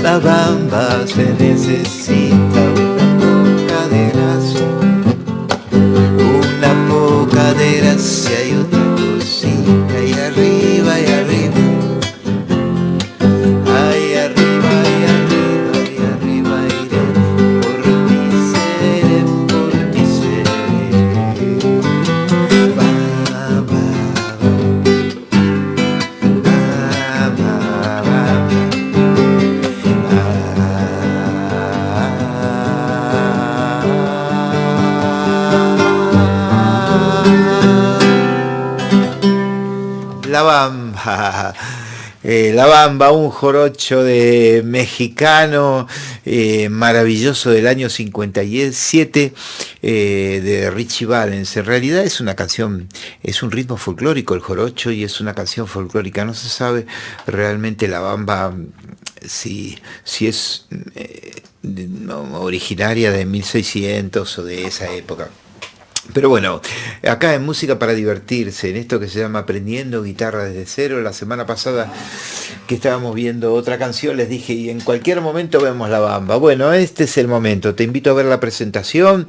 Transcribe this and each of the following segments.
La bamba se necesita una poca de gracia y otra cosita, y arriba, y arriba. Ay, arriba, y arriba, y arriba iré, por ti seré. Ba, ba, ba. Ba, ba, ba. La Bamba. La Bamba, un jorocho de mexicano maravilloso del año 57 de Richie Valens. En realidad es una canción, es un ritmo folclórico el jorocho y es una canción folclórica. No se sabe realmente La Bamba si es originaria de 1600 o de esa época. Pero bueno, acá en Música para Divertirse, en esto que se llama Aprendiendo Guitarra desde Cero, la semana pasada que estábamos viendo otra canción les dije, y en cualquier momento vemos La Bamba. Bueno, este es el momento, te invito a ver la presentación,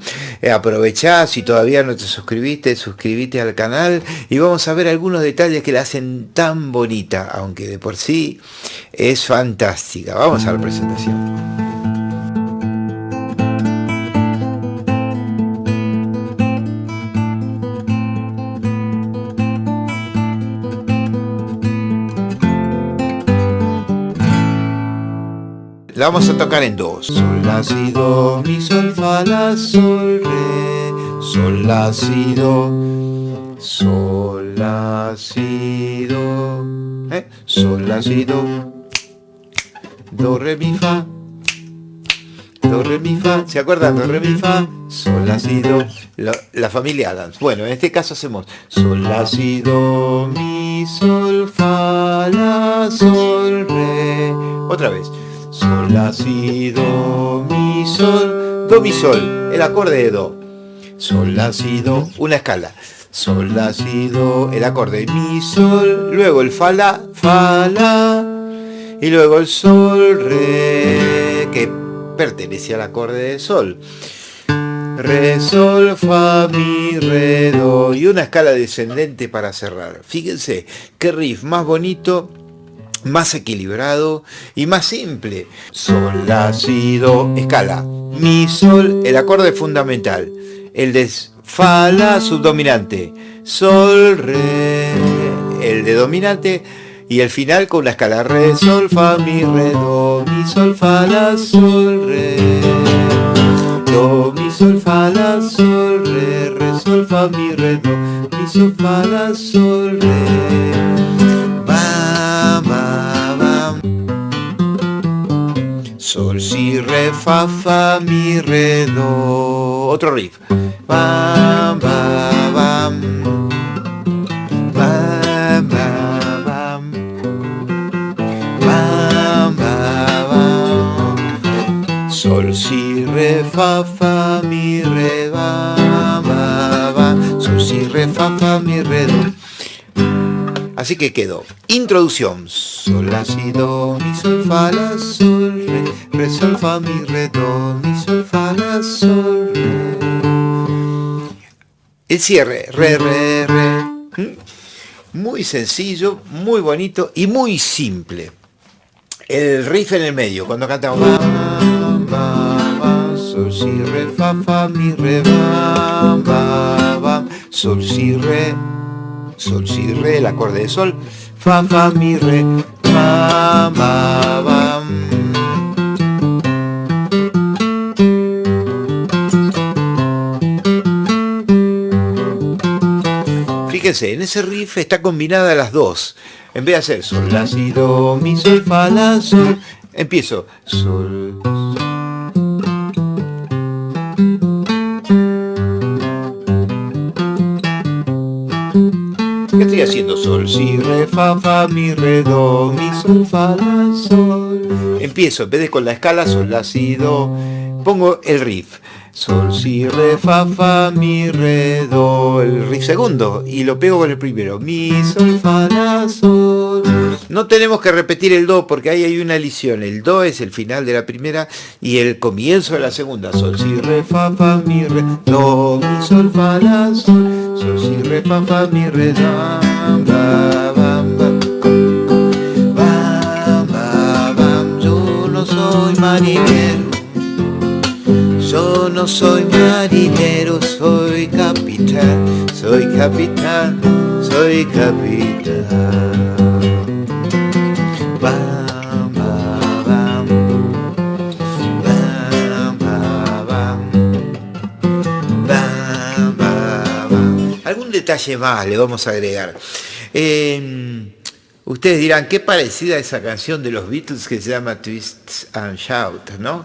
aprovechá, si todavía no te suscribiste, suscríbete al canal y vamos a ver algunos detalles que la hacen tan bonita, aunque de por sí es fantástica. Vamos a la presentación. La vamos a tocar en dos. Sol, la, si, do, mi, sol, fa, la, sol, re. Sol, la, si, do. Sol, la, si, do. Sol, la, si, do. Do, re, mi, fa. Do, re, mi, fa. ¿Se acuerdan? Do, re, mi, fa. Sol, la, si, do. La familia Adams. Bueno, en este caso hacemos sol, la, si, do, mi, sol, fa, la, sol, re. Otra vez. Sol, la, si, do, mi, sol, el acorde de do. Sol, la, si, do, una escala. Sol, la, si, do, el acorde mi, sol, luego el fa, la, y luego el sol, re, que pertenece al acorde de sol. Re, sol, fa, mi, re, do, y una escala descendente para cerrar. Fíjense, qué riff más bonito, más equilibrado y más simple. Sol, la, si, do, escala. Mi, sol, el acorde fundamental. El de fa, la, subdominante. Sol, re, el de dominante. Y el final con la escala re, sol, fa, mi, re, do, mi, sol, fa, la, sol, re. Do, mi, sol, fa, la, sol, re, re, sol, fa, mi, re, do, mi, sol, fa, la, sol, re. Sol, si, re, fa, fa, mi, re, do. Otro riff. Bam, bam, bam. Bam, bam, bam. Bam, bam, bam. Sol, si, re, fa, fa, mi, re, bam, bam, bam. Sol, si, re, fa, fa, mi, re, do. Así que quedó. Introducción. Sol, la, si, do, mi, sol, fa, la, sol, re. Re, sol, fa, mi, re, do, mi, sol, fa, la, sol, re. El cierre. Re, re, re. Muy sencillo, muy bonito y muy simple. El riff en el medio, cuando cantamos bam, bam, bam, sol, si, re, fa, fa, mi, re, bam, bam, bam, sol, si, re, el acorde de sol, fa, fa, mi, re, bam, bam, bam. Fíjense, en ese riff está combinada las dos. En vez de hacer sol, la, si, do, mi, sol, fa, la, sol, empiezo sol. ¿Qué estoy haciendo? Sol, si, re, fa, mi, re, do, mi, sol, fa, la, sol. Empiezo, en vez de con la escala, sol, la, si, do, pongo el riff. Sol, si, re, fa, mi, re, do, el riff segundo, y lo pego con el primero. Mi, sol, fa, la, sol. No tenemos que repetir el do porque ahí hay una elisión. El do es el final de la primera y el comienzo de la segunda. Sol, si, re, fa, mi, re, do, mi, sol, fa, la, sol. Sol, si, re, fa, mi, re, bam, bam, bam, bam. Bam, bam, bam. Yo no soy marinero. Yo no soy marinero, soy capitán, soy capitán, soy capitán. Bam, bam, bam. Bam, bam, bam. Bam, bam, bam. Algún detalle más le vamos a agregar. Ustedes dirán, qué parecida a esa canción de los Beatles que se llama Twist and Shout, ¿no?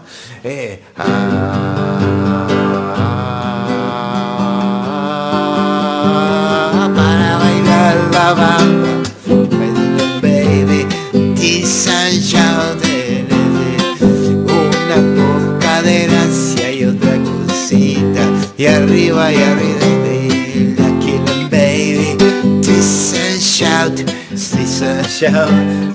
Para bailar la bamba, baby, Twist and Shout, una poca de gracia y otra cosita, y arriba, baby, Twist and Shout.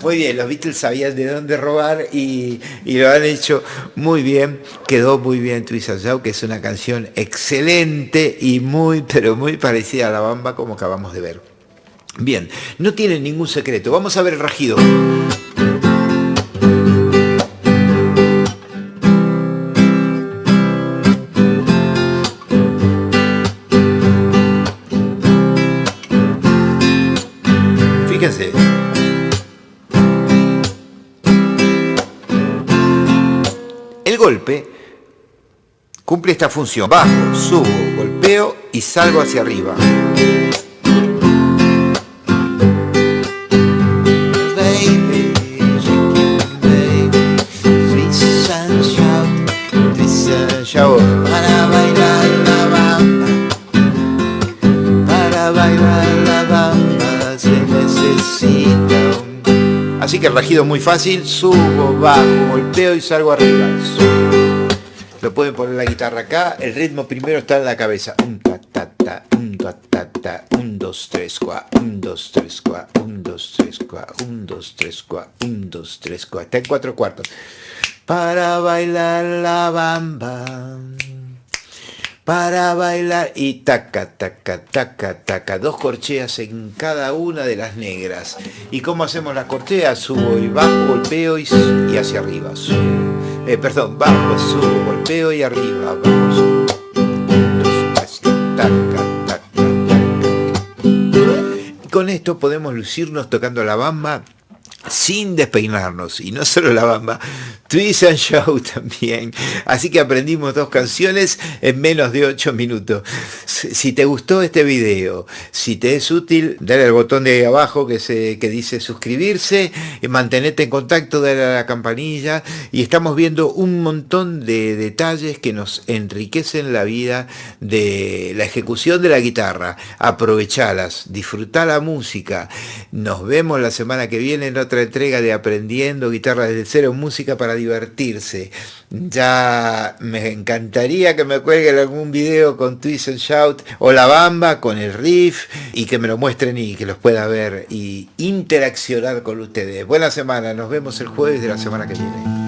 Muy bien, los Beatles sabían de dónde robar y lo han hecho muy bien. Quedó muy bien Twist and Shout, que es una canción excelente y muy, pero muy parecida a La Bamba, como acabamos de ver. Bien, no tiene ningún secreto. Vamos a ver el rajido. Fíjense. El golpe cumple esta función. Bajo, subo, golpeo y salgo hacia arriba. Para bailar la bamba, para bailar la bamba se necesita un... Así que el rajido es muy fácil, subo, bajo, golpeo y salgo arriba. Lo pueden poner la guitarra acá, el ritmo primero está en la cabeza. Un ta ta ta, un ta ta ta, un dos tres cuá, un dos tres cuá, un dos tres cuá, un dos tres cuá, un dos tres cuá. Está en 4/4. Para bailar la bamba, para bailar y taca, taca, taca, taca, 2 corcheas en cada una de las negras. ¿Y cómo hacemos las corcheas? Subo y bajo, golpeo y hacia arriba. Bajo, subo, golpeo y arriba. Bajo, subo. Taca, taca, taca. Con esto podemos lucirnos tocando la bamba sin despeinarnos, y no solo la bamba, Twist and Shout también. Así que aprendimos 2 canciones en menos de 8 minutos. Si te gustó este video, si te es útil, dale al botón de abajo que dice suscribirse, mantenete en contacto, dale a la campanilla, y estamos viendo un montón de detalles que nos enriquecen la vida de la ejecución de la guitarra. Aprovechalas, disfrutá la música. Nos vemos la semana que viene en otra entrega de Aprendiendo Guitarra desde Cero, música para divertirse. Ya me encantaría que me cuelguen algún video con Twist and Shout o La Bamba con el riff y que me lo muestren y que los pueda ver y interaccionar con ustedes. Buena semana, nos vemos el jueves de la semana que viene.